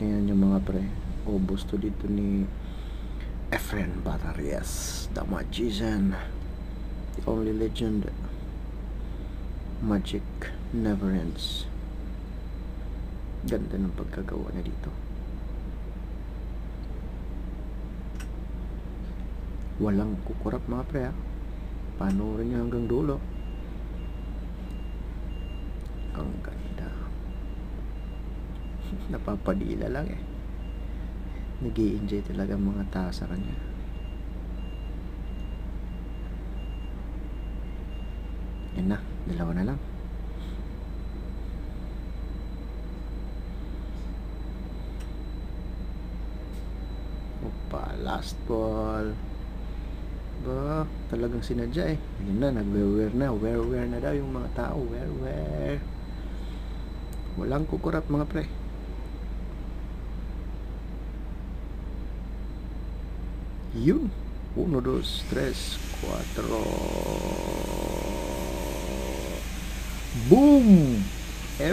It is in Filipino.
Ayan yung mga pre. Ubos to dito ni Efren Batarias, the magician, the only legend. Magic never ends. Ganda ng pagkagawa niya dito. Walang kukurap mga pre ha. Panoorin niyo hanggang dulo. Ang ganda. Napapadila lang eh. Nag-i-enjoy talaga mga tao sa kanya. Yan na, dalawa na lang. Opa, last ball. Ba, talagang sinadya eh. Yun na, nagwe-wear na. Wear na daw yung mga tao. Wear. Walang kukurap mga pre. Yun. 1, 2, 3, 4. Boom!